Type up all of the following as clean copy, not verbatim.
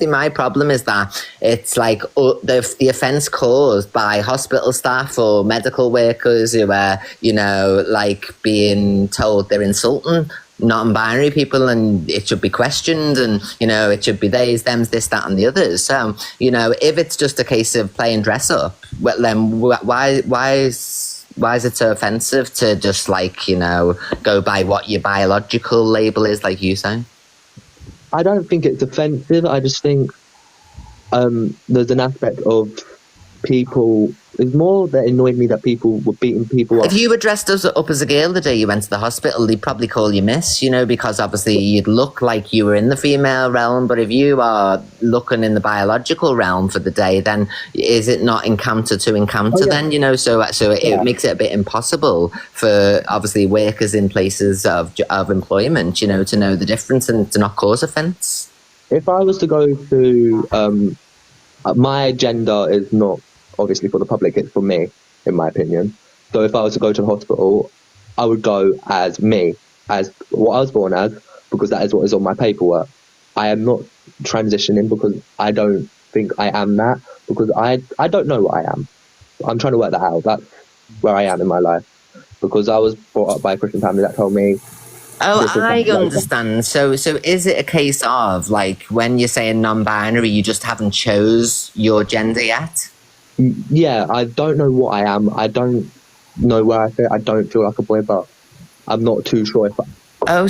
See, my problem is that it's like the offence caused by hospital staff or medical workers who are, you know, like being told they're insulting non-binary people, and it should be questioned, and, you know, it should be theys, thems, this, that, and the others. So, you know, if it's just a case of playing dress up, well, then why is it so offensive to just, like, you know, go by what your biological label is, like you say? I don't think it's offensive. I just think there's an aspect of people. It's more that annoyed me that people were beating people up. If you were dressed up as a girl the day you went to the hospital, they'd probably call you miss, you know, because obviously you'd look like you were in the female realm. But if you are looking in the biological realm for the day, then is it not encounter to encounter then, you know? So it makes it a bit impossible for obviously workers in places of employment, you know, to know the difference and to not cause offence. If I was to go to, my gender is not obviously for the public, it's for me, in my opinion. So if I was to go to the hospital, I would go as me, as what I was born as, because that is what is on my paperwork. I am not transitioning because I don't think I am that, because I don't know what I am. I'm trying to work that out. That's where I am in my life, because I was brought up by a Christian family that told me. Oh, I understand. So is it a case of, like, when you're saying non-binary, you just haven't chose your gender yet? Yeah, I don't know what I am. I don't know where I fit. I don't feel like a boy, but I'm not too sure if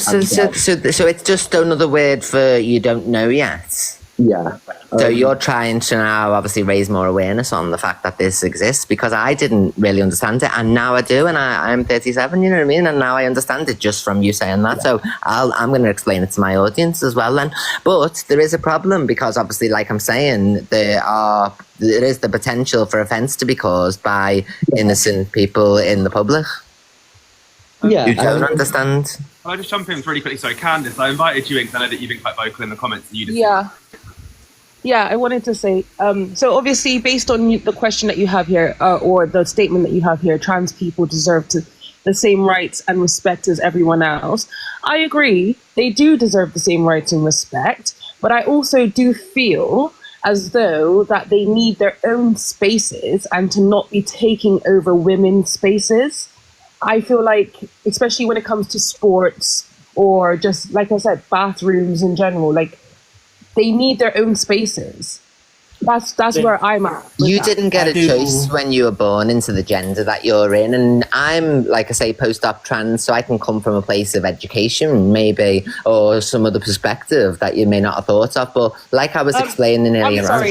so it's just another word for you don't know yet? Yeah. So you're trying to now obviously raise more awareness on the fact that this exists, because I didn't really understand it, and now I do, and I'm 37, you know what I mean, and now I understand it just from you saying that. So I'm going to explain it to my audience as well then. But there is a problem, because obviously, like I'm saying, there is the potential for offence to be caused by innocent people in the public. Yeah, you don't understand. I'll just jump in really quickly. So Candice, I invited you in because I know that you've been quite vocal in the comments. And you just Yeah, I wanted to say, so obviously based on the question that you have here, or the statement that you have here, trans people deserve the same rights and respect as everyone else. I agree, they do deserve the same rights and respect, but I also do feel as though that they need their own spaces and to not be taking over women's spaces. I feel like, especially when it comes to sports or just, like I said, bathrooms in general, like, they need their own spaces. That's where I'm at. You didn't get a choice when you were born into the gender that you're in. And I'm, like I say, post-op trans, so I can come from a place of education, maybe, or some other perspective that you may not have thought of. But like I was explaining earlier on.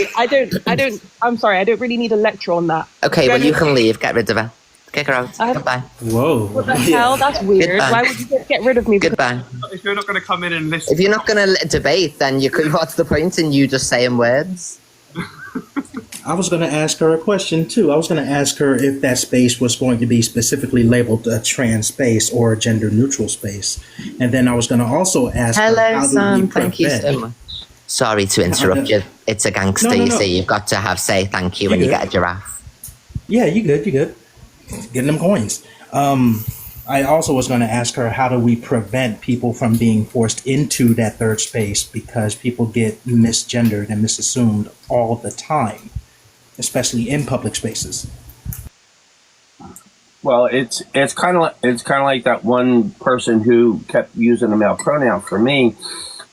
I'm sorry, I don't really need a lecture on that. Okay, well, you can leave. Get rid of her. Kick her out. Goodbye. Whoa. What the hell? That's weird. Goodbye. Why would you get rid of me? Goodbye. If you're not going to come in and listen. If you're not going to debate, then what's the point in you just saying words? I was going to ask her a question too. I was going to ask her if that space was going to be specifically labeled a trans space or a gender neutral space. And then I was going to also ask her, how do we prevent... Thank you so much. Sorry to interrupt you. It's a gangster, you see. You've got to say thank you when you get a giraffe. Yeah, you good. Getting them coins. I also was going to ask her, how do we prevent people from being forced into that third space, because people get misgendered and misassumed all the time, especially in public spaces. Well, it's kind of like that one person who kept using the male pronoun. For me,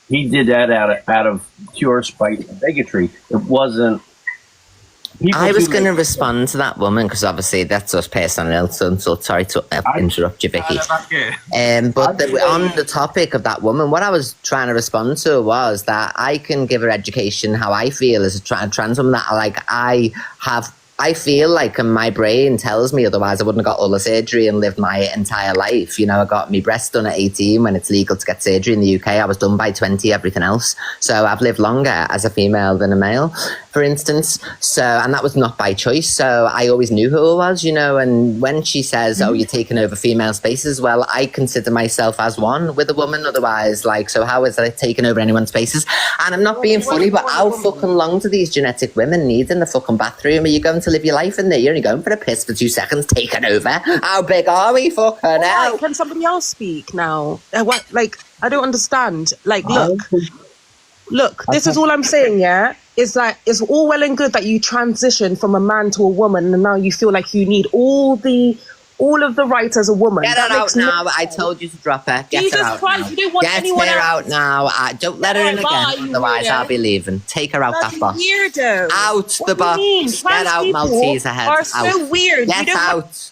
he did that out of pure spite and bigotry. It wasn't. I was going to respond to that woman, because obviously that's us personal, so sorry to interrupt you, Vicky. But on the topic of that woman, what I was trying to respond to was that I can give her education how I feel as a trans woman, that I feel like, and my brain tells me otherwise I wouldn't have got all the surgery and lived my entire life. You know, I got my breast done at 18 when it's legal to get surgery in the UK. I was done by 20, everything else. So I've lived longer as a female than a male, for instance. So, and that was not by choice. So I always knew who I was, you know, and when she says, oh, you're taking over female spaces, well, I consider myself as one with a woman otherwise. Like, so how is that taking over anyone's spaces? And I'm not being funny, but how fucking long do these genetic women need in the fucking bathroom? Are you going to live your life in there? You're only going for a piss for 2 seconds, taking over. How big are we? Fucking hell. Can somebody else speak now? What? Like, I don't understand. Like, look. Look, this is all I'm saying, yeah? Is that it's all well and good that you transition from a man to a woman and now you feel like you need all of the rights as a woman. Get her out now. I told you to drop her. Get Jesus her out Christ, now. you don't want Get anyone her else. out now. Don't let her in Bye, again. you Otherwise, weirdo. I'll be leaving. Take her out Bloody that box. weirdo. Out the What do you mean? box. Trans Get out, people Maltese ahead. are Out. so weird. Get You don't out.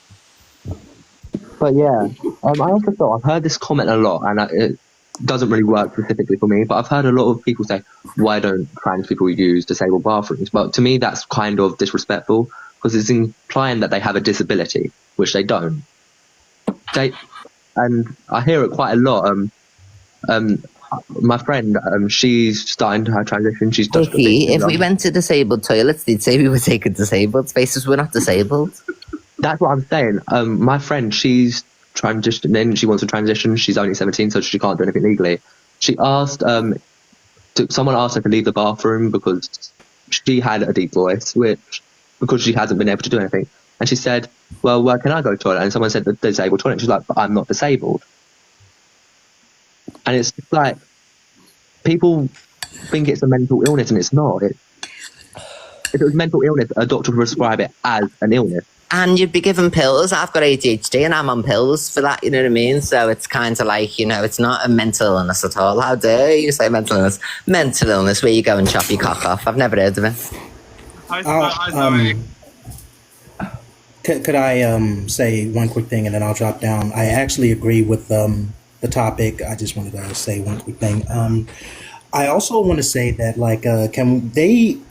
But yeah, I also thought I've heard this comment a lot, and it doesn't really work specifically for me. But I've heard a lot of people say, "Why don't trans people use disabled bathrooms?" But to me, that's kind of disrespectful because it's implying that they have a disability, which they don't. And I hear it quite a lot. My friend, she's starting her transition. She's just Vicky, if we went to disabled toilets, they'd say we were taking disabled spaces. We're not disabled. That's what I'm saying. My friend, she's transitioning. She wants to transition. She's only 17, so she can't do anything legally. She asked, someone asked her to leave the bathroom because she had a deep voice, because she hasn't been able to do anything. And she said, well, where can I go to the toilet? And someone said the disabled toilet. She's like, but I'm not disabled. And it's like, people think it's a mental illness, and it's not. If it was mental illness, a doctor would prescribe it as an illness. And you'd be given pills. I've got ADHD and I'm on pills for that, you know what I mean? So it's kind of like, it's not a mental illness at all. How dare you say mental illness? Mental illness, where you go and chop your cock off. I've never heard of it. Could I say one quick thing and then I'll drop down? I actually agree with the topic. I just wanted to say one quick thing. I also want to say that,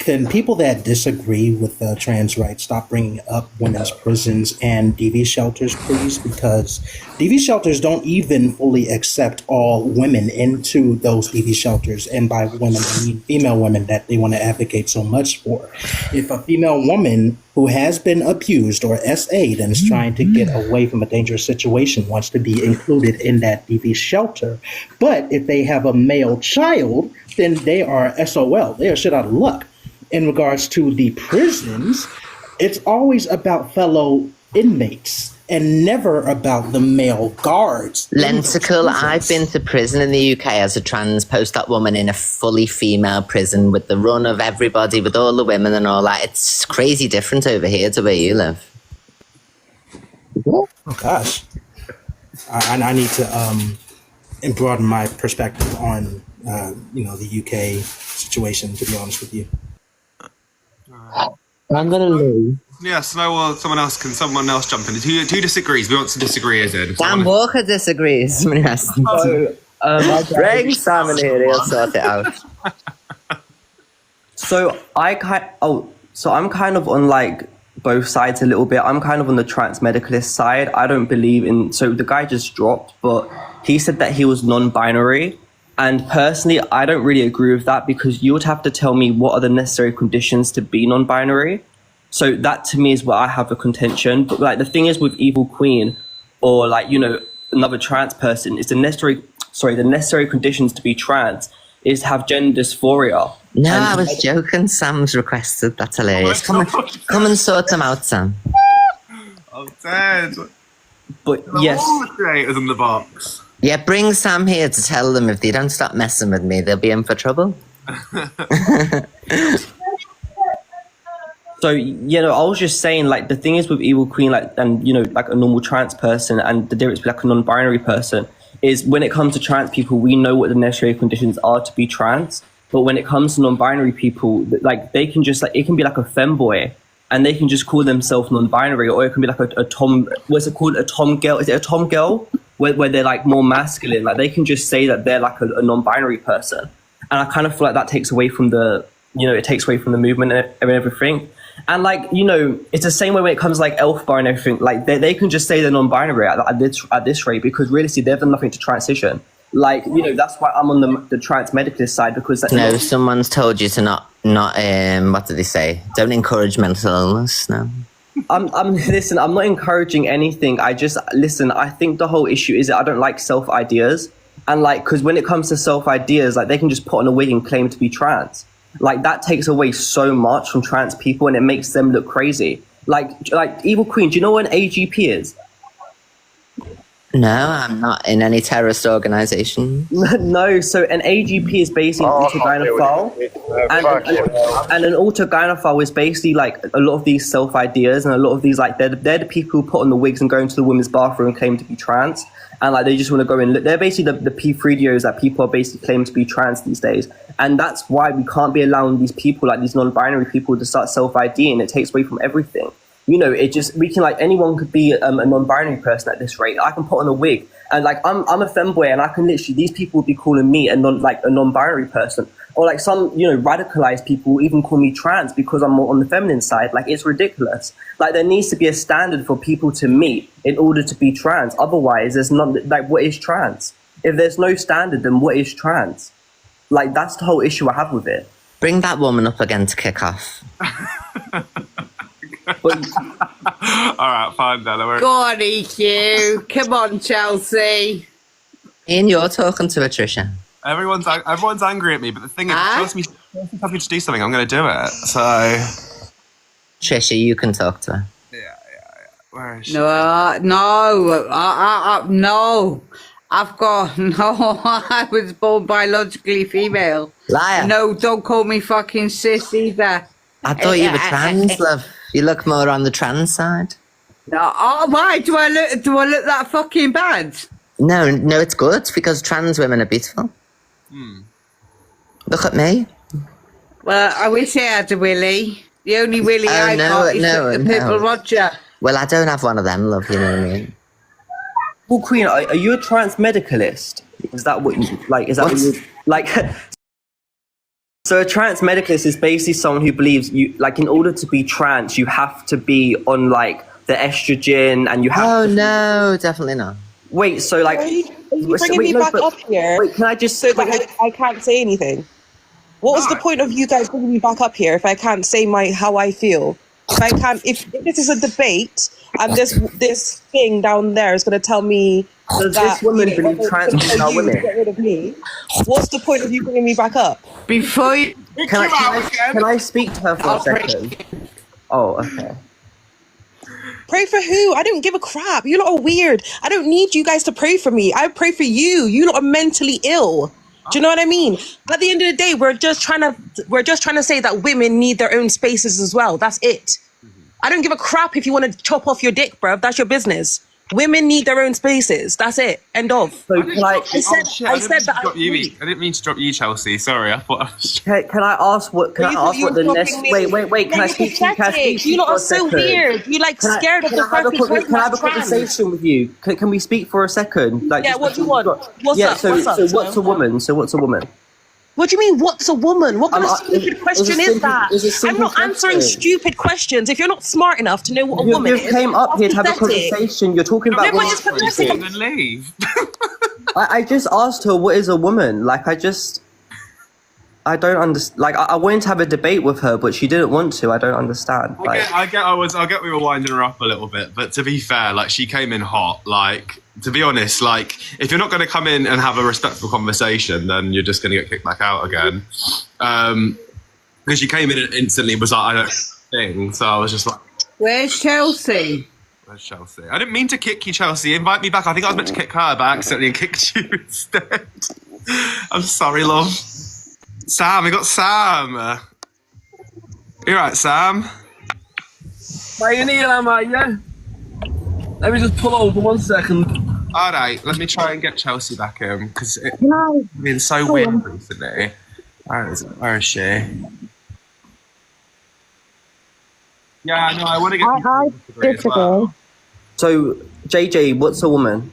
can people that disagree with trans rights stop bringing up women's prisons and DV shelters, please? Because DV shelters don't even fully accept all women into those DV shelters. And by women, I mean female women that they want to advocate so much for. If a female woman who has been abused or SA'd and is trying to get away from a dangerous situation wants to be included in that DV shelter, but if they have a male child, then they are SOL. They are shit out of luck. In regards to the prisons, it's always about fellow inmates and never about the male guards. Lenticle, I've been to prison in the UK as a trans post-op woman in a fully female prison with the run of everybody, with all the women and all that. It's crazy different over here to where you live. Oh, gosh. I need to broaden my perspective on the UK situation, to be honest with you. I'm going to leave. Yeah, Snow, or someone else jump in? Who disagrees? We want to disagree, is it? Dan Walker disagrees. Somebody has to. Bring Simon here, he'll sort it out. So I'm kind of on both sides a little bit. I'm kind of on the trans medicalist side. I don't believe in, so the guy just dropped, but he said that he was non-binary. And personally, I don't really agree with that, because you would have to tell me what are the necessary conditions to be non-binary. So that to me is where I have a contention. But the thing is with Evil Queen or another trans person, is the necessary conditions to be trans is to have gender dysphoria. No, I was joking. Sam's requested. That's hilarious. Come and sort them out, Sam. I'm dead. But yes. All the creators in the box. Yeah, bring Sam here to tell them if they don't stop messing with me, they'll be in for trouble. So, I was just saying, the thing is with Evil Queen, and a normal trans person, and the difference between a non-binary person is when it comes to trans people, we know what the necessary conditions are to be trans. But when it comes to non-binary people, they can just, it can be like a femboy, and they can just call themselves non-binary, or it can be like a tom, what's it called? A tom girl? Is it a tom girl? Where they're more masculine. They can just say that they're a non-binary person. And I kind of feel like that takes away from it takes away from the movement and everything. And it's the same way when it comes to Elf Bar and everything. They can just say they're non-binary at this rate, because realistically they've done nothing to transition. That's why I'm on the trans medicalist side, because no, someone's told you to not what did they say? Don't encourage mental illness. No. Listen, I'm not encouraging anything. I think the whole issue is that I don't like self ideas, and because when it comes to self ideas, they can just put on a wig and claim to be trans. That takes away so much from trans people, and it makes them look crazy. Evil Queen, do you know what an AGP is? No, I'm not in any terrorist organization. No, so an AGP is basically an autogynephile, and an autogynephile is basically like a lot of these self ideas, and a lot of these like they're the people who put on the wigs and go into the women's bathroom and claim to be trans, and like they just want to go in. They're basically the P3DOs that people are basically claiming to be trans these days, and that's why we can't be allowing these people, like these non-binary people, to start self IDing. It takes away from everything. You know, we can like anyone could be a non-binary person at this rate. I can put on a wig and like I'm a femboy and I can literally, these people would be calling me a non-binary person, or like some, you know, radicalized people even call me trans because I'm more on the feminine side. Like it's ridiculous. Like there needs to be a standard for people to meet in order to be trans. Otherwise there's not, like, what is trans? If there's no standard, then what is trans? Like that's the whole issue I have with it. Bring that woman up again to kick off. But, All right, fine then. Go on, EQ. Come on, Chelsea. Ian, you're talking to Patricia. Everyone's angry at me, but the thing is, if Chelsea tells me to do something, I'm going to do it. So, Trisha, you can talk to her. yeah. Where is she? No. I've got no. I was born biologically female. Liar. No, don't call me fucking sis either. I thought you were trans, love. You look more on the trans side. No, oh, why do I look that fucking bad? No, it's good because trans women are beautiful. Look at me. Well, I wish I had a willy. The only willy I got is the Purple Roger. Well, I don't have one of them, love. You know what I mean? well, Queen, are you a trans medicalist? Is that what you like? Is that what you like? So a trans medicalist is basically someone who believes you, like, in order to be trans, you have to be on like the estrogen, and you have. Oh no, definitely not. Wait, so like, Are you bringing me back up here? Wait, can I just So that I can't say anything. What was the point of you guys bringing me back up here if I can't say how I feel? If I can't, if this is a debate and this thing down there is going to tell me Does that this woman believe trans women are women? Get rid of me. What's the point of you bringing me back up? Before you... Can I speak to her for a second? Oh, okay. Pray for who? I don't give a crap. You lot are weird. I don't need you guys to pray for me. I pray for you. You lot are mentally ill. Do you know what I mean? At the end of the day, we're just trying to say that women need their own spaces as well. That's it. I don't give a crap if you want to chop off your dick, bruv. That's your business. Women need their own spaces. That's it. End of. So can I didn't mean to drop you, Chelsea. Sorry, I thought I was... can I ask what? Can I ask what the next? Wait. Can I speak to you? Can I speak to You you lot for are a so second? weird. You like scared of the Can I have a person. conversation with you? Can we speak for a second? Like, Yeah, just what do you want? What's yeah. up? So What's up? what's a woman? So what's a woman? What do you mean, what's a woman? What kind of I'm- stupid question is that? it's a I'm simple not answering question. stupid questions. If you're not smart enough to know what a You woman is, came up here to have a that's pathetic. conversation. You're talking about No, but women. it's pathetic. And then leave. I just asked her what is a woman. Like, I don't understand. Like, I wanted to have a debate with her, but she didn't want to. I don't understand. Like, I get we were winding her up a little bit, but to be fair, like, she came in hot. Like, to be honest, like, if you're not going to come in and have a respectful conversation, then you're just going to get kicked back out again. Because she came in and instantly was like, I don't think. So I was just like, Where's Chelsea? where's Chelsea? I didn't mean to kick you, Chelsea. Invite me back. I think I was meant to kick her, but I accidentally kicked you instead. I'm sorry, love. Sam, we got Sam. You right, Sam? Mate, yeah? Let me just pull over 1 second. All right, let me try and get Chelsea back in because it's been so weird recently. Where is she? Yeah, no, I want to get. I disagree. Well. so JJ, what's a woman?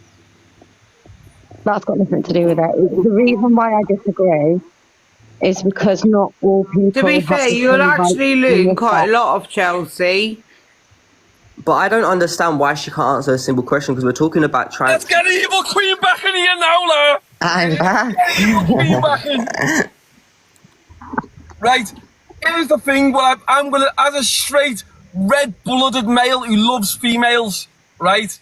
That's got nothing to do with it. The reason why I disagree is because not all people. To be have fair, the you'll same actually rights to learn quite a respect. lot of Chelsea. But I don't understand why she can't answer a simple question because we're talking about trans. Let's get Evil Queen back in here now, Laura. I'm back. Queen back in. Right, here's the thing. Well, I'm gonna, as a straight, red-blooded male who loves females, right?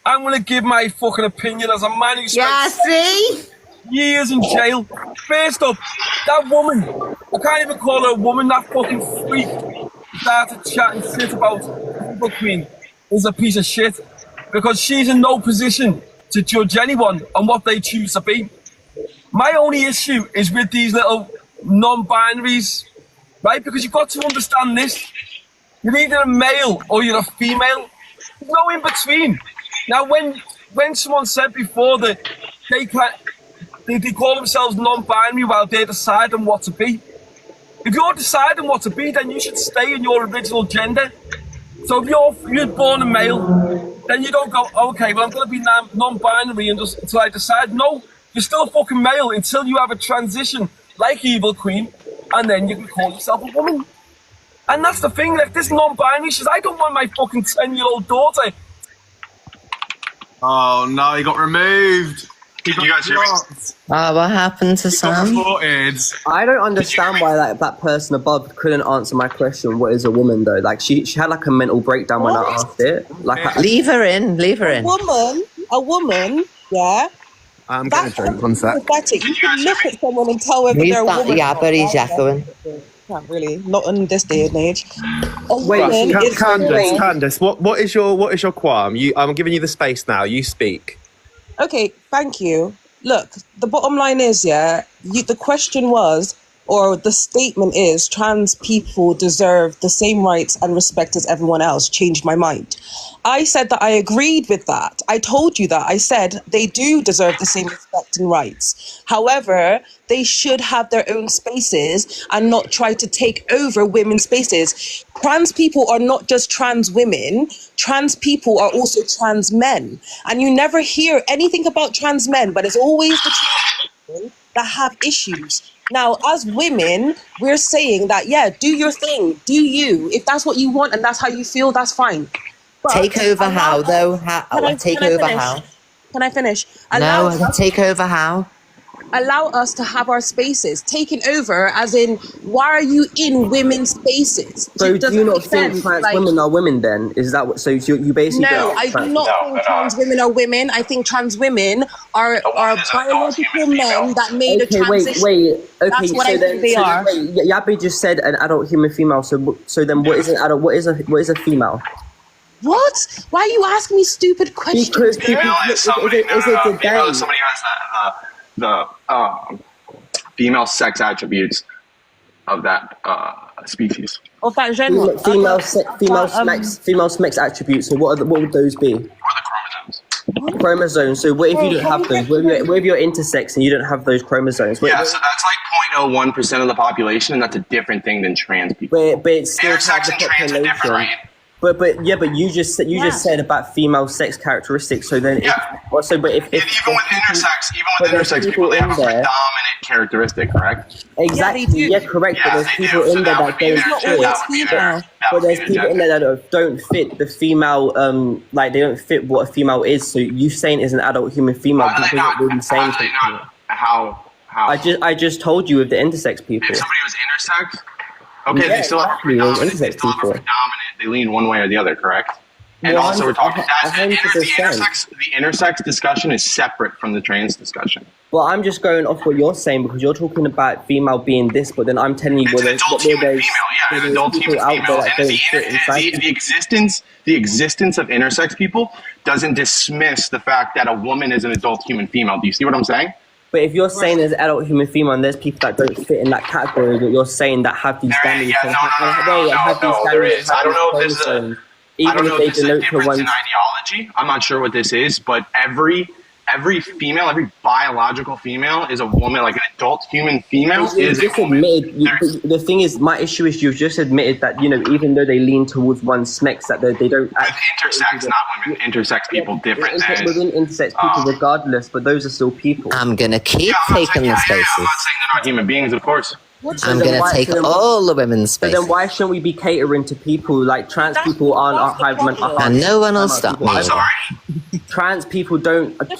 I'm gonna give my fucking opinion as a man who Yeah, spent see? years in jail. First up, that woman, I can't even call her a woman, that fucking freak started chatting shit about Evil Queen is a piece of shit because she's in no position to judge anyone on what they choose to be. My only issue is with these little non-binaries, right? Because you've got to understand this. You're either a male or you're a female. There's no in between. Now, when someone said before that they call themselves non-binary while they're deciding what to be. If you're deciding what to be, then you should stay in your original gender. So if you're born a male, then you don't go, okay, well, I'm going to be non-binary until I decide. No, you're still a fucking male until you have a transition like Evil Queen, and then you can call yourself a woman. And that's the thing, like this non-binary says, I don't want my fucking 10-year-old daughter. Oh no, he got removed. You guys hear me? Oh, what happened to Sam? I don't understand why that person above couldn't answer my question. What is a woman though? Like she had like a mental breakdown when I asked it. Like leave her in. Leave her in. A woman, yeah. I'm getting a drink. One sec. You can look at someone and tell whether they're a woman. Yeah, but he's echoing. Can't really, not in this day and age. Wait, Candace, what is your qualm? I'm giving you the space now. You speak. Okay, thank you. Look, the bottom line is, the question was, or the statement is, trans people deserve the same rights and respect as everyone else. Changed my mind. I said that I agreed with that. I told you that. I said they do deserve the same respect and rights. However, they should have their own spaces and not try to take over women's spaces. Trans people are not just trans women. Trans people are also trans men. And you never hear anything about trans men, but it's always the trans women that have issues. Now, as women, we're saying that, do your thing, do you. If that's what you want and that's how you feel, that's fine. But take over how, though? Take over how? Can I finish? Take over how? Allow us to have our spaces. Taken over, as in, why are you in women's spaces? So do you not think trans women are women then? Is that what, so you basically... No, I do not think trans women are women. I think trans women are biological men that made a transition. Wait. Okay, that's what I think they are. Yabi just said an adult human female, so then what is an adult, what is a female? What? Why are you asking me stupid questions? Because people, somebody has the female sex attributes of that species. Of that genre. Female sex attributes. So what would those be? Or the chromosomes. So what if you don't have those? What if you're intersex and you don't have those chromosomes? So that's like 0.01% of the population, and that's a different thing than trans people. But it's still intersex and trans are different, right? But you just said about female sex characteristics. So then, even with intersex people, they have a predominant characteristic, correct? Exactly. Yeah, correct. But there's people in there that don't fit. But there's people in there that don't fit the female. Like they don't fit what a female is. So you saying is an adult human female doesn't really say anything. How? I just told you with the intersex people. If somebody was intersex. Okay, they still have predominant. They lean one way or the other, correct? And also, we're talking the intersex discussion is separate from the trans discussion. Well, I'm just going off what you're saying because you're talking about female being this, but then I'm telling you there's adult human female. The existence of intersex people doesn't dismiss the fact that a woman is an adult human female. Do you see what I'm saying? But if you're saying there's adult human female and there's people that don't fit in that category, that you're saying that have these damage, there is. I don't know if this is a difference in ideology. I'm not sure what this is, but every female, every biological female is a woman, like an adult human female is a woman. The thing is, my issue is you've just admitted that, even though they lean towards one sex, that they don't... Intersex, not women. Intersex people different. Within intersex people regardless, but those are still people. I'm going to keep taking the spaces. I'm not saying they're not human beings, of course. I'm going to take all the women's spaces. But then why shouldn't we be catering to people like trans people aren't high mental? And no one will stop me. I'm sorry. Trans people aren't a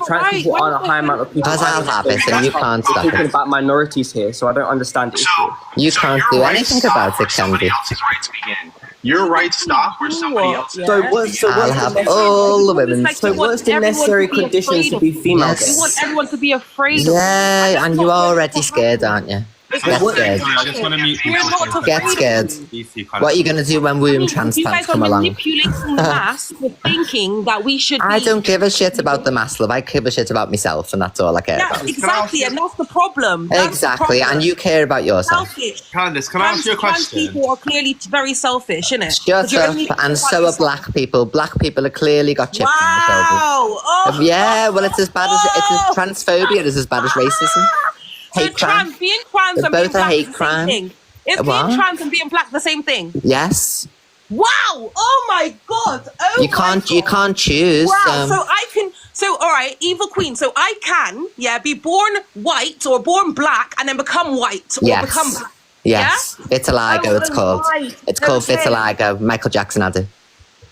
high amount of people. Because I'll have it and you can't stop it. We're talking about minorities here, so I don't understand the issue. You can't do anything about it, Candy. Else's rights begin. Your rights stop where somebody else's. I'll have all the women. So what's the necessary conditions to be female? You want everyone to be afraid of and you're already scared, aren't you? Get scared. I just want to meet people. Get scared. What are you going to do when womb transplants come along? Manipulating the mass with thinking that we should. I don't give a shit about the mass, love. I give a shit about myself, and that's all I care about. Exactly, and that's the problem. Exactly, and you care about yourself. Selfish. Candice, can I ask you a question? Trans people are clearly very selfish, innit? Shut up, and so are black people. Black people have clearly got chips on the shoulders. Oh, yeah, well, it's as bad as transphobia is as bad as racism. Hate crime. Being trans and both being a black hate is the same crime. thing. Is being trans and being black the same thing? Yes. Wow! Oh my god! Oh you can't choose. Wow! So I can. So all right, evil queen. So I can, be born white or born black and then become white or become black. Yes. Yeah? Vitiligo. It's called. It's called vitiligo. Michael Jackson had it.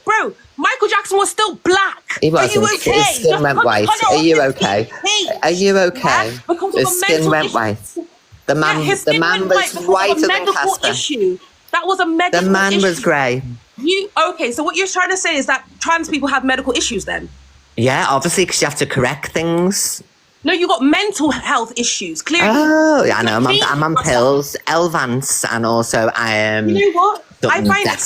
Bro, Michael Jackson was still black. He wasn't. Are you okay? His skin went white. Are you okay? Are you okay? His skin went white. The man was whiter than Casper. That was a medical issue. The man was grey. Okay, so what you're trying to say is that trans people have medical issues then? Yeah, obviously, because you have to correct things. No, you got mental health issues, clearly. Oh, yeah, I know. I'm on pills, Elvance, and also I am. You know what? I find it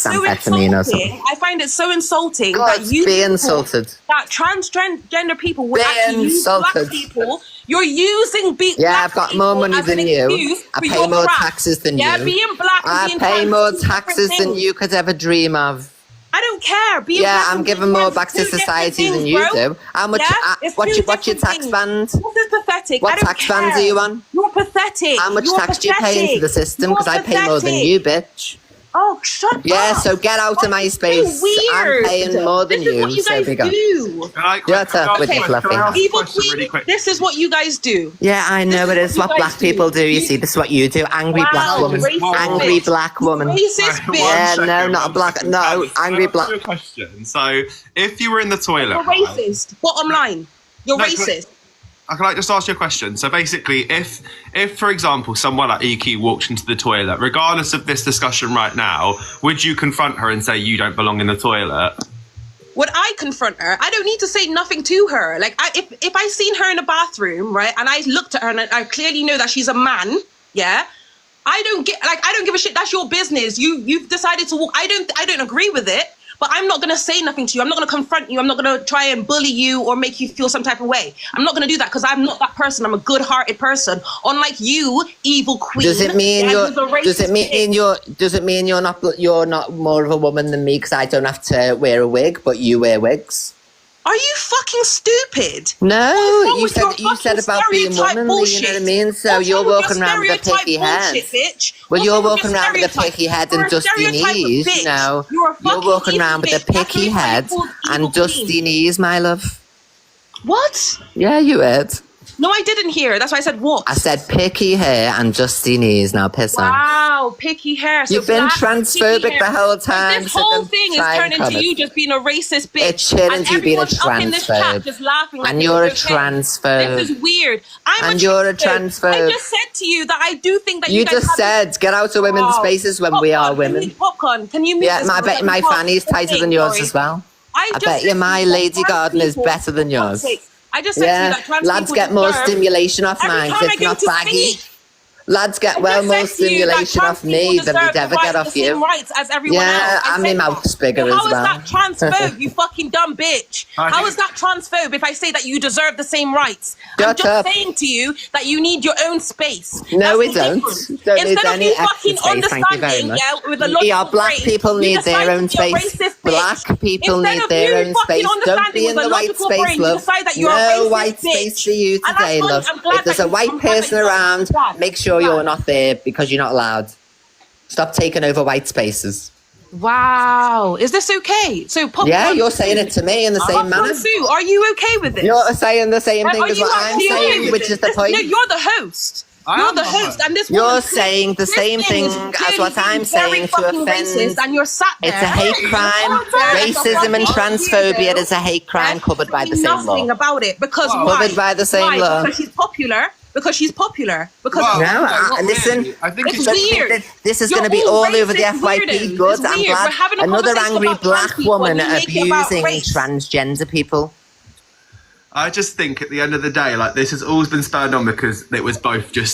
so insulting. God, that you be insulted. That transgender people would actually use black people. You're using I've got more money than you. I pay more taxes than you. Yeah, being black. I pay more taxes than you could ever dream of. I don't care. Being black I'm giving more back to society than you do. How much? What's your tax band? This is pathetic. What tax band are you on? You're pathetic. How much tax do you pay into the system? Because I pay more than you, bitch. Oh, shut up. Yeah, so get out of my space. Weird. I'm paying more than you. This is what you guys do. Shut up with your fluffy. Evil queen, this is what you guys do. Yeah, I know it is what black people do. You see, this is what you do. Angry black woman. Angry black woman. Racist bitch. Yeah, no, not a black. No, angry black. Question. So, if you were in the toilet, you're racist. Bottom line, you're racist. Can I just ask you a question? So basically, if for example, someone like EQ walked into the toilet, regardless of this discussion right now, would you confront her and say you don't belong in the toilet? Would I confront her? I don't need to say nothing to her. Like, if I seen her in a bathroom, right, and I looked at her and I clearly know that she's a man, I don't give a shit. That's your business. You've decided to walk. I don't agree with it. But I'm not going to say nothing to you. I'm not going to confront you. I'm not going to try and bully you or make you feel some type of way. I'm not going to do that because I'm not that person. I'm a good-hearted person. Unlike you, evil queen. Does it mean you're not more of a woman than me because I don't have to wear a wig, but you wear wigs? Are you fucking stupid? No, you said about being womanly, you know what I mean? So you're walking around with a picky head. Well, you're walking around with a picky head and dusty knees, you know. You're walking around with a picky head and dusty knees, my love. What? Yeah, you heard. No, I didn't hear. That's why I said what? I said picky hair and dusty knees. Now piss on. Wow, picky hair. So you've been transphobic the whole time. This whole thing is turning into you just being a racist bitch. It's turning into you being a transphobe. Just laughing like and you're a transphobe. This is weird. You're a transphobe. I just said to you that I do think that you guys just said get out of women's spaces when we are women. Popcorn. Can you? Yeah, I bet my fanny's tighter than yours as well. I bet you my Lady Garden is better than yours. I just said to you that trans lads get more stimulation off mine. It's not baggy. Lads get more stimulation off me than they'd ever get off you. Rights as everyone else. And my mouth's bigger as well. How is that transphobe, you fucking dumb bitch? How is that transphobe if I say that you deserve the same rights? I'm just saying to you that you need your own space. No, we don't. Don't need any extra space. Thank you very much. Yeah, black people need their own space. Black people need their own space. Don't be in the white space, love. No white space for you today, love. If there's a white person around, make sure you're not there because you're not allowed. Stop taking over white spaces. Wow. Is this okay? So yeah, you're saying it to me in the same manner. Sue, are you okay with this? You're saying the same thing as what I'm saying, which is the point. No, you're the host. You're the host, and this you're saying the same thing as what I'm saying to offend. And you're sat there. It's a hate crime. Racism and transphobia is a hate crime covered by the same law. Nothing about it because covered by the same law. Because she's popular. Because she's popular. Because listen, I think it's weird. This is going to be all over the FYP. Good, I'm glad. Another angry black woman abusing transgender people. I just think at the end of the day, like, this has always been spurred on because it was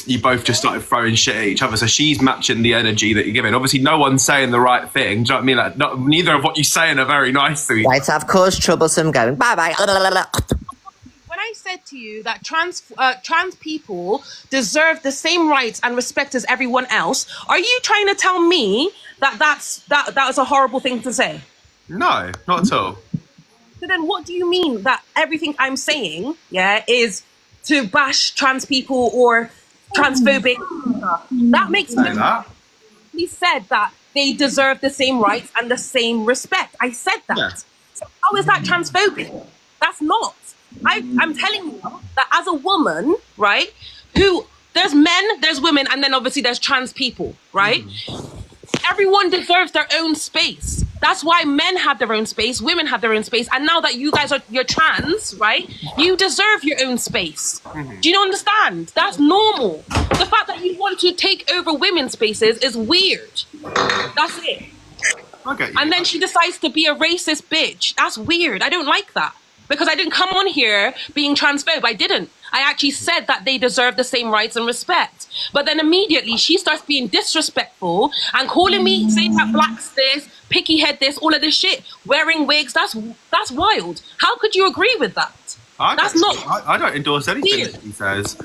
you both just started throwing shit at each other. So she's matching the energy that you're giving. Obviously, no one's saying the right thing. Do you know what I mean? Like, neither of what you're saying are very nice to each other. Right, I've caused troublesome going, bye-bye. When I said to you that trans people deserve the same rights and respect as everyone else, are you trying to tell me that that was a horrible thing to say? No, not at all. So then what do you mean that everything I'm saying, is to bash trans people or transphobic? That makes no sense. He said that they deserve the same rights and the same respect. I said that. Yeah. So how is that transphobic? That's not. I'm telling you that as a woman, right, who there's men, there's women, and then obviously there's trans people, right? Everyone deserves their own space. That's why men have their own space, women have their own space, and now that you're trans, right, you deserve your own space. Do you understand? That's normal. The fact that you want to take over women's spaces is weird. That's it. Okay. And then she decides to be a racist bitch. That's weird. I don't like that. Because I didn't come on here being transphobe. I didn't. I actually said that they deserve the same rights and respect. But then immediately she starts being disrespectful and calling me, saying that black's this, picky head this, all of this shit, wearing wigs. That's wild. How could you agree with that? I don't endorse anything that he says.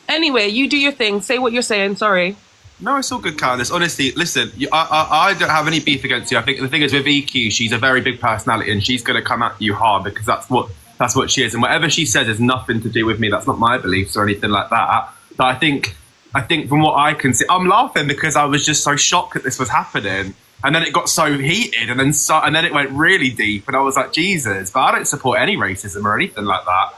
Anyway, you do your thing. Say what you're saying. Sorry. No, it's all good, Candice. Honestly, listen, I don't have any beef against you. I think the thing is with EQ, she's a very big personality and she's going to come at you hard because that's what she is. And whatever she says has nothing to do with me. That's not my beliefs or anything like that. But I think from what I can see, I'm laughing because I was just so shocked that this was happening. And then it got so heated and then it went really deep. And I was like, Jesus, but I don't support any racism or anything like that.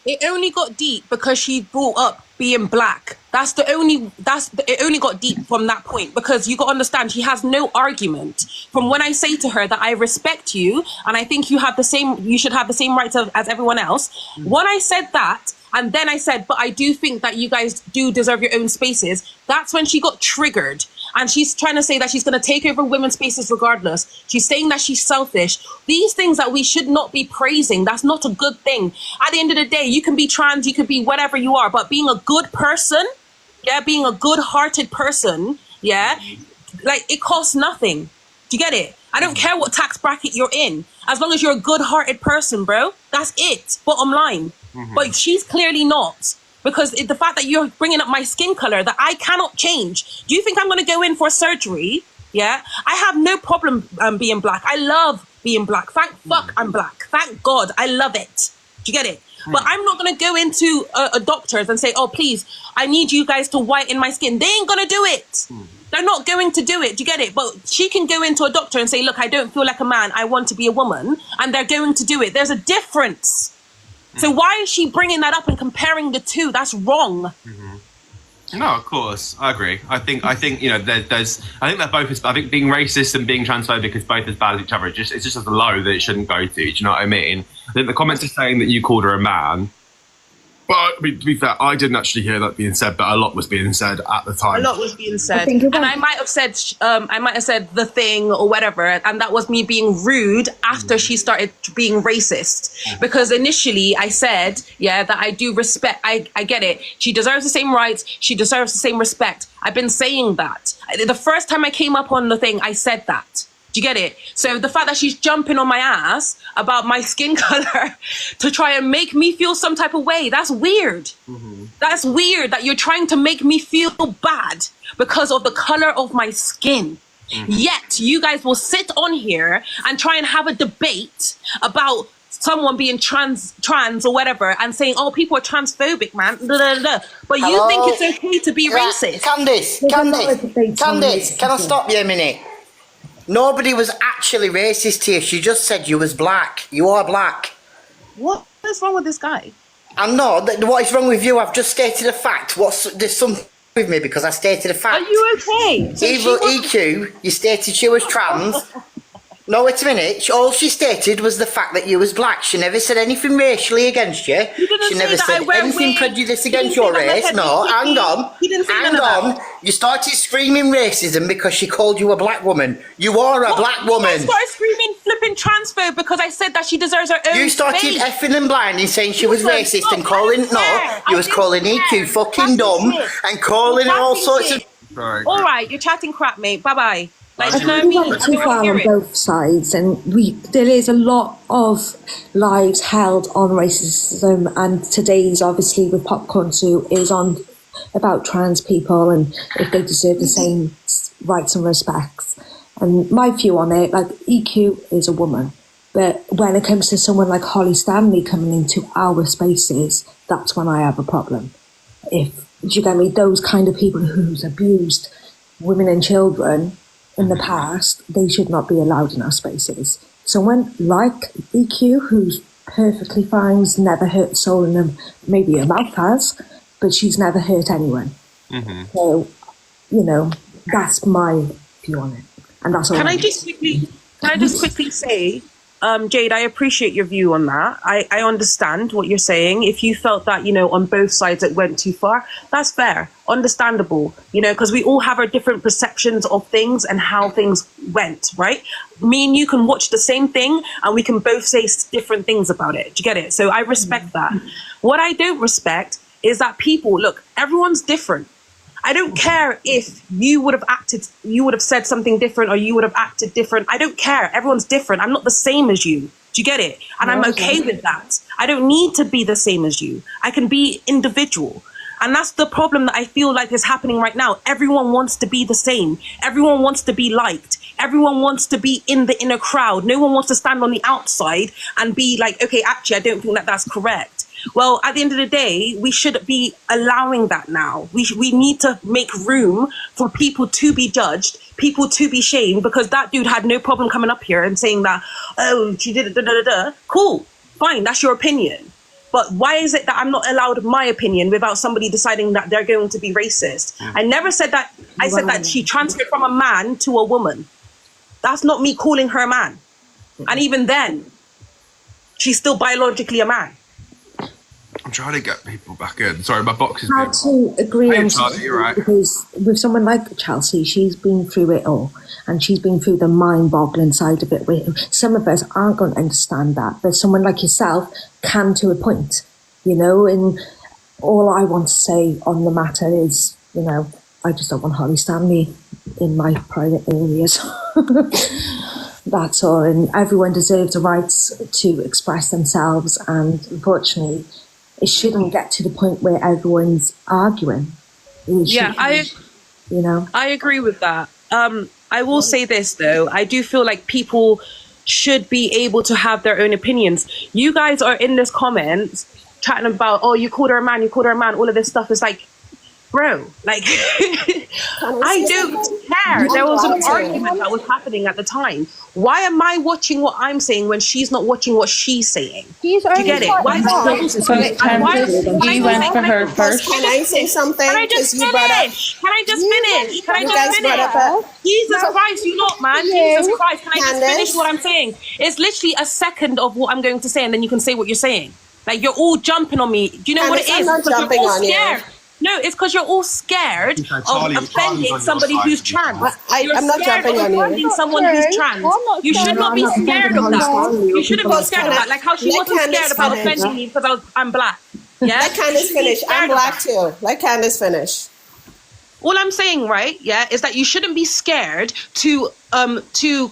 It only got deep because she brought up being black. It only got deep from that point because you got to understand she has no argument from when I say to her that I respect you and I think you should have the same rights as everyone else. When I said that, and then I said, but I do think that you guys do deserve your own spaces. That's when she got triggered. And she's trying to say that she's going to take over women's spaces regardless. She's saying that she's selfish. These things that we should not be praising, that's not a good thing. At the end of the day, you can be trans, you can be whatever you are, but being a good person, being a good-hearted person, like it costs nothing. Do you get it? I don't care what tax bracket you're in. As long as you're a good-hearted person, bro, that's it, bottom line. But she's clearly not. Because the fact that you're bringing up my skin color that I cannot change. Do you think I'm going to go in for surgery? Yeah. I have no problem being black. I love being black. Thank fuck I'm black. Thank God. I love it. Do you get it? But I'm not going to go into a doctor's and say, oh, please, I need you guys to whiten my skin. They ain't going to do it. They're not going to do it. Do you get it? But she can go into a doctor and say, look, I don't feel like a man. I want to be a woman. And they're going to do it. There's a difference. So why is she bringing that up and comparing the two? That's wrong. No, of course, I agree. I think you know, there's. I think they're both. I think being racist and being transphobic is both as bad as each other. It's just as low that it shouldn't go to. Do you know what I mean? I think the comments are saying that you called her a man. Well, I mean, to be fair, I didn't actually hear that being said, but a lot was being said at the time. A lot was being said, and I might have said the thing or whatever, and that was me being rude after she started being racist. Because initially I said, that I do respect. I get it. She deserves the same rights. She deserves the same respect. I've been saying that. The first time I came up on the thing, I said that. Do you get it? So the fact that she's jumping on my ass about my skin color to try and make me feel some type of way, that's weird. That's weird that you're trying to make me feel bad because of the color of my skin. Yet you guys will sit on here and try and have a debate about someone being trans or whatever and saying, oh, people are transphobic, man. But you think it's okay to be racist. Candice, can I stop you a minute? Nobody was actually racist here. She just said you was black. You are black. What is wrong with this guy? I'm not. What is wrong with you? I've just stated a fact. There's something with me because I stated a fact. Are you okay? So EQ, you stated she was trans. No, wait a minute. All she stated was the fact that you was black. She never said anything racially against you. She never said anything prejudiced against your race. No, hang on. Hang on. You started screaming racism because she called you a black woman. You are a black woman. You started screaming flipping transphobe because I said that she deserves her own You started space. effing and blinding, saying she was racist and calling you was calling EQ fucking dumb and calling her all sorts of. Sorry. All right, you're chatting crap, mate. Bye bye. Like, you know what I We mean? went too far on both sides, and there is a lot of lives held on racism, and today's obviously with Pop Culture is on about trans people and if they deserve the same rights and respects. And my view on it, like EQ is a woman, but when it comes to someone like Holly Stanley coming into our spaces, that's when I have a problem. If you get me, those kind of people who's abused women and children in the past, they should not be allowed in our spaces. Someone like EQ, who's perfectly fine, has never hurt a soul in them, maybe her mouth has, but she's never hurt anyone. Mm-hmm. So, you know, that's my view on it. And that's all. Can I just quickly say, Jade, I appreciate your view on that. I understand what you're saying. If you felt that, you know, on both sides it went too far, that's fair, understandable, you know, because we all have our different perceptions of things and how things went, right? Me and you can watch the same thing and we can both say different things about it. Do you get it? So I respect that. What I don't respect is that people, look, everyone's different. I don't care if you would have said something different or you would have acted different. I don't care. Everyone's different. I'm not the same as you. Do you get it? And I'm okay with that. I don't need to be the same as you. I can be individual. And that's the problem that I feel like is happening right now. Everyone wants to be the same. Everyone wants to be liked. Everyone wants to be in the inner crowd. No one wants to stand on the outside and be like, okay, actually, I don't think that that's correct. Well, at the end of the day, we should be allowing that now. We need to make room for people to be judged, people to be shamed, because that dude had no problem coming up here and saying that, oh, she did it, Cool, fine, that's your opinion. But why is it that I'm not allowed my opinion without somebody deciding that they're going to be racist? I never said that. I said that she transferred from a man to a woman. That's not me calling her a man. And even then, she's still biologically a man. I'm trying to get people back in. Sorry, my box is. Hard to agree on Charlie, you're right. because with someone like Chelsea, she's been through it all, and she's been through the mind-boggling side of it. Some of us aren't going to understand that, but someone like yourself can to a point, you know. And all I want to say on the matter is, you know, I just don't want Holly Stanley in my private areas. That's all. And everyone deserves the rights to express themselves, and unfortunately, it shouldn't get to the point where everyone's arguing. I agree with that. I will say this though, I do feel like people should be able to have their own opinions. You guys are in this comments chatting about, oh, you called her a man, all of this stuff. Is like, bro, like, I don't care. There was an argument that was happening at the time. Why am I watching what I'm saying when she's not watching what she's saying? Do you get it? Why is it you went for her first? Can I say something? Can I just finish? Jesus Christ, you lot, man. Jesus Christ. Can I just finish what I'm saying? It's literally a second of what I'm going to say, and then you can say what you're saying. Like, you're all jumping on me. Do you know what it is? I'm not jumping on you. No, it's because you're all scared of offending somebody who's trans. I'm not jumping on you. Offending someone who's trans. You should not be scared of that. You shouldn't be scared of that. Like how she wasn't scared about offending me because I'm black. Yeah. Let Candace finish. I'm black too. Let Candace finish. All I'm saying, right, is that you shouldn't be scared to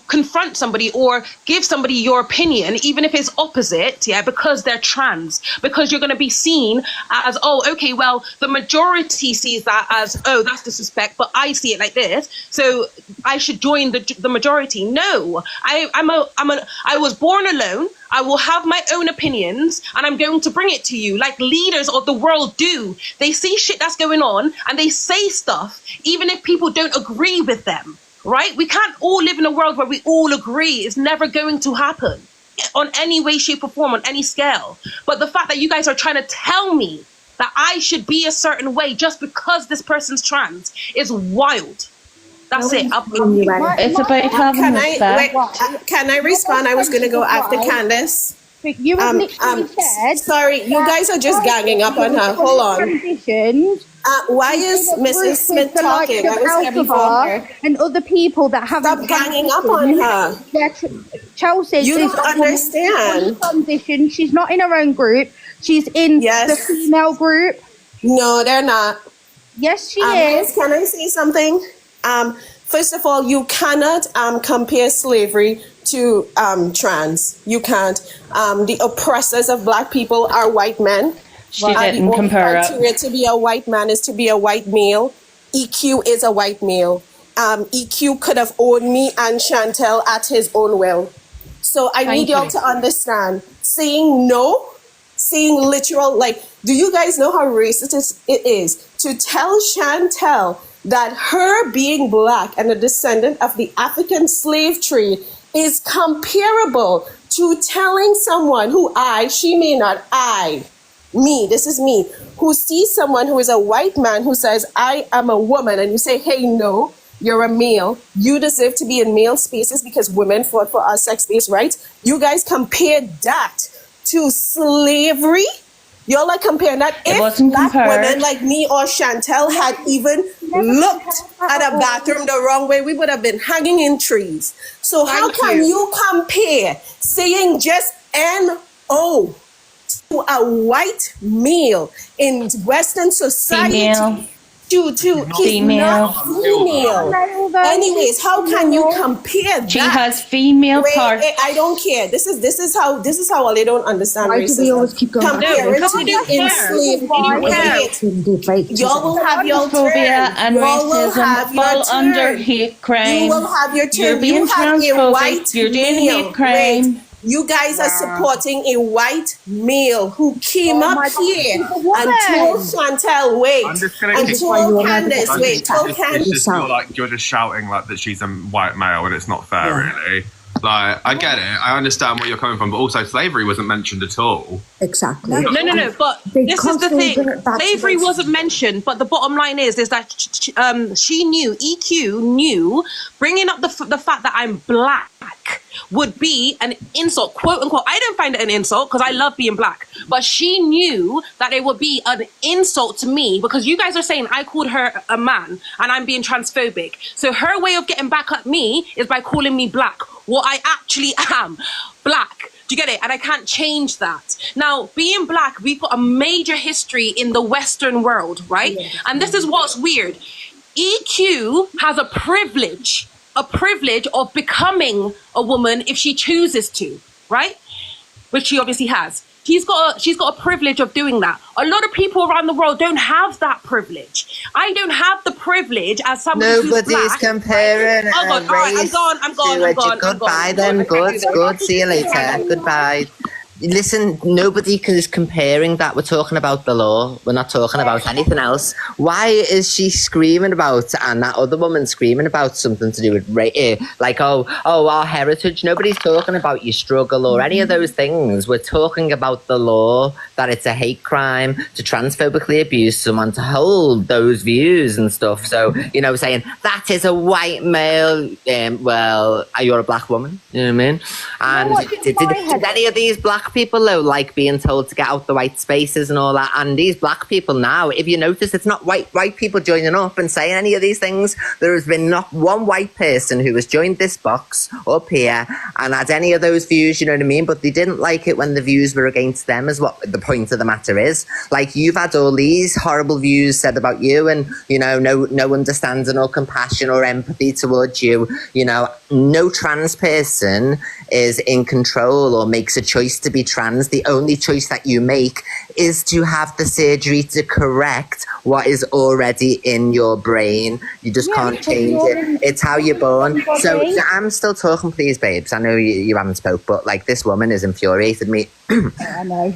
confront somebody or give somebody your opinion, even if it's opposite, because they're trans, because you're going to be seen as, oh, okay, well, the majority sees that as, oh, that's disrespect, but I see it like this, so I should join the majority. No, I was born alone. I will have my own opinions and I'm going to bring it to you like leaders of the world do. They see shit that's going on and they say stuff, even if people don't agree with them, right? We can't all live in a world where we all agree. It's never going to happen on any way, shape or form, on any scale. But the fact that you guys are trying to tell me that I should be a certain way just because this person's trans is wild. That's it. It's about having respect. Can I respond? I was going to go after Candace. You have literally said. Sorry, you guys are just ganging up on her. Hold on. Why is Mrs. Smith talking? I was here before her. And other people that haven't. Stop ganging up on her. Yeah, Chelsea. You don't understand. Transition. She's not in her own group. She's in the female group. No, they're not. Yes, she is. Can I say something? First of all, you cannot compare slavery to trans. You can't. The oppressors of black people are white men. She didn't compare it. To be a white man is to be a white male. EQ is a white male. EQ could have owned me and Chantel at his own will. So I need y'all to understand. Saying no, saying literal, like, do you guys know how racist it is to tell Chantel that her being black and a descendant of the African slave trade is comparable to telling someone who this is me, who sees someone who is a white man who says, I am a woman, and you say, hey, no, you're a male. You deserve to be in male spaces because women fought for our sex-based rights. You guys compared that to slavery? Y'all are comparing that. If black women like me or Chantel had even looked at a bathroom the wrong way, we would have been hanging in trees. So how can you compare saying just N-O to a white male in Western society? He's not female. Anyways, how can you compare that? She has female parts. I don't care. This is how all they don't understand racism. We always keep going Compare it to the enslaved. Y'all will have your Transphobia and racism fall under hate crime. You will have your turn. You're being transphobic. You're doing hate crime. You guys are supporting a white male who came up here and told Chantel, wait, and told Candace, wait, told Candace. You're just shouting like that she's a white male, and it's not fair, really. Like, I get it. I understand where you're coming from, but also slavery wasn't mentioned at all. Exactly. No. But this is the thing. Slavery wasn't mentioned, but the bottom line is that she knew, EQ knew, bringing up the fact that I'm black would be an insult, quote unquote. I don't find it an insult because I love being black, but she knew that it would be an insult to me because you guys are saying I called her a man and I'm being transphobic. So her way of getting back at me is by calling me black. What I actually am, black. Do you get it? And I can't change that. Now, being black, we've got a major history in the Western world, right? Yeah. And this is what's weird. EQ has a privilege of becoming a woman if she chooses to, right? Which she obviously has. She's got a privilege of doing that. A lot of people around the world don't have that privilege. I don't have the privilege as someone who's black. Nobody's comparing I'm gone. Goodbye then. Good. See you later. Goodbye. Listen, nobody is comparing that. We're talking about the law. We're not talking about anything else. Why is she screaming about, and that other woman screaming about something to do with like, our heritage? Nobody's talking about your struggle or any of those things. We're talking about the law, that it's a hate crime to transphobically abuse someone, to hold those views and stuff. So, saying that is a white male, well, you're a black woman, you know what I mean? And did any of these black people though like being told to get out the white spaces and all that? And these black people now, if you notice, it's not white people joining up and saying any of these things. There has been not one white person who has joined this box up here and had any of those views, you know what I mean? But they didn't like it when the views were against them, is what the point of the matter is. Like, you've had all these horrible views said about you, and no understanding or compassion or empathy towards you. No trans person is in control or makes a choice to be trans. The only choice that you make is to have the surgery to correct what is already in your brain. You just can't change it. It's how you're born. So I'm still talking, please, babes. I know you haven't spoke, but like, this woman has infuriated me. I know.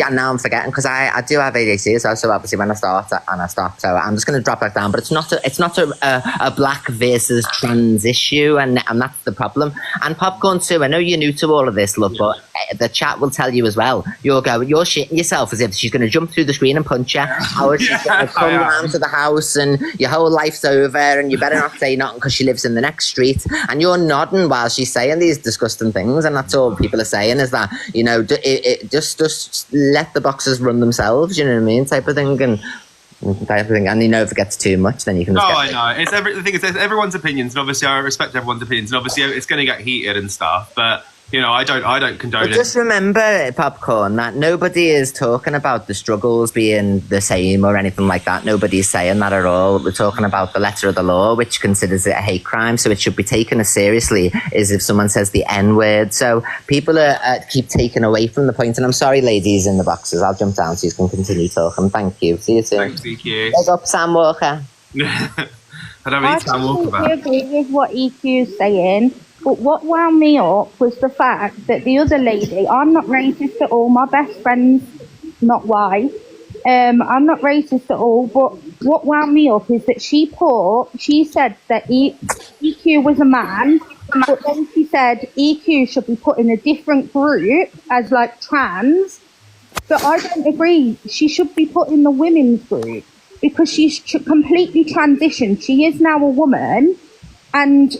Now I'm forgetting because I do have ADHD, so obviously when I start and I stop, so I'm just going to drop back down. But it's not a black versus trans issue, and that's the problem. And Popcorn too, I know you're new to all of this, love, but the chat will tell you as well. You're shitting yourself as if she's going to jump through the screen and punch you, or she's going to come round to the house and your whole life's over and you better not say nothing because she lives in the next street. And you're nodding while she's saying these disgusting things, and that's all people are saying is that, you know, just let the boxers run themselves, you know what I mean, type of thing. And you know, if it gets too much, then you can just I know. The thing is, it's everyone's opinions, and obviously I respect everyone's opinions, and obviously it's going to get heated and stuff, but you know, I don't condone but it. just remember, Popcorn, that nobody is talking about the struggles being the same or anything like that. Nobody's saying that at all. We're talking about the letter of the law, which considers it a hate crime, so it should be taken as seriously as if someone says the N-word. So people keep taking away from the point, and I'm sorry, ladies in the boxes. I'll jump down so you can continue talking. Thank you. See you soon. Thanks, EQ. Big up, Sam Walker. I don't need Sam Walker back. I agree with what EQ is saying. But what wound me up was the fact that the other lady, I'm not racist at all, my best friend's not white. I'm not racist at all, but what wound me up is that she said that EQ was a man, but then she said EQ should be put in a different group as like trans. But I don't agree. She should be put in the women's group because she's completely transitioned. She is now a woman, and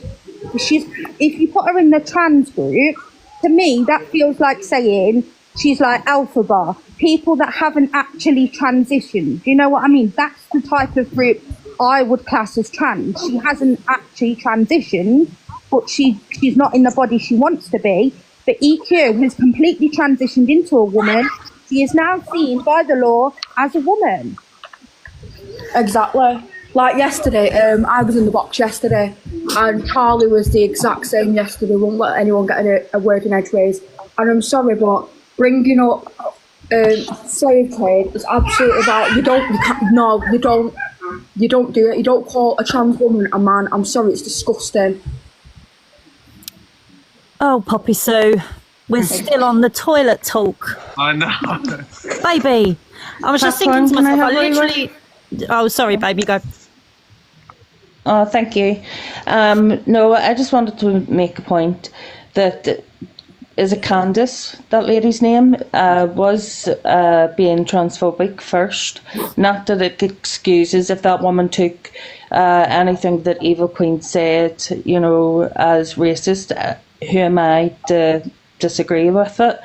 if you put her in the trans group, to me that feels like saying she's like alpha, people that haven't actually transitioned. Do you know what I mean? That's the type of group I would class as trans. She hasn't actually transitioned, but she's not in the body she wants to be. But EQ has completely transitioned into a woman. She is now seen by the law as a woman. Exactly. Like yesterday, I was in the box yesterday, and Charlie was the exact same yesterday. Won't let anyone get a word in edgeways. And I'm sorry, but bringing up slave trade is absolutely right. You don't do it. You don't call a trans woman a man. I'm sorry, it's disgusting. Oh, Poppy Sue, we're still on the toilet talk. I know. Baby, I was just thinking to myself, Oh, sorry, baby, go. Oh, thank you. No, I just wanted to make a point that is it Candice, that lady's name, was being transphobic first. Not that it excuses if that woman took anything that Evil Queen said, you know, as racist. Who am I to disagree with it?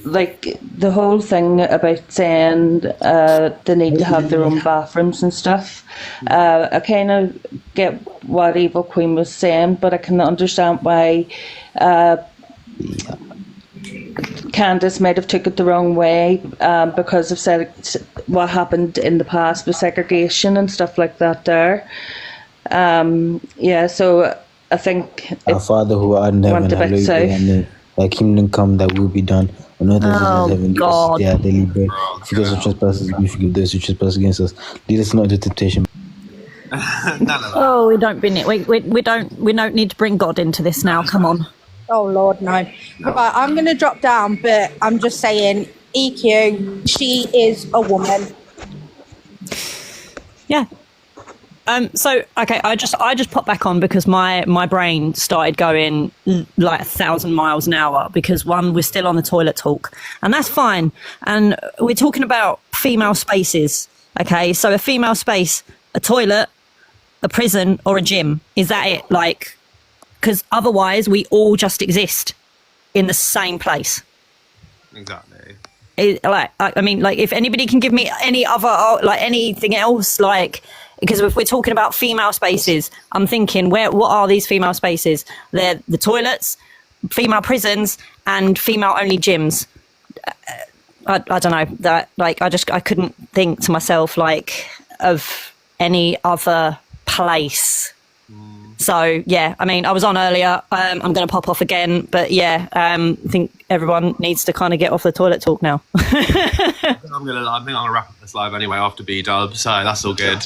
Like the whole thing about saying they need to have their own bathrooms and stuff. I kind of get what Evil Queen was saying, but I can understand why Candice might have took it the wrong way because of what happened in the past with segregation and stuff like that there. Yeah, so I think our Father who art in heaven, hallowed be thy name. Thy kingdom come, thy will be done. On earth as it is in heaven, give us their daily bread. Forgive us our trespasses, we forgive those who trespass against us. Lead us not into temptation. Oh, we don't bring it. We don't need to bring God into this now. Come on. Oh Lord, no. Right, I'm going to drop down, but I'm just saying, EQ, she is a woman. Yeah. So okay, I just popped back on because my brain started going like 1,000 miles an hour because we're still on the toilet talk, and that's fine. And we're talking about female spaces. Okay, so a female space, a toilet, a prison, or a gym. Is that it? Like, because otherwise we all just exist in the same place. Exactly. I mean, if anybody can give me any other, like anything else, like. Because if we're talking about female spaces, I'm thinking, what are these female spaces? They're the toilets, female prisons, and female-only gyms. I don't know. That I couldn't think to myself of any other place. So yeah, I mean, I was on earlier. I'm going to pop off again, but yeah, I think everyone needs to kind of get off the toilet talk now. I think I'm gonna wrap up this live anyway after B-Dub, so that's all good.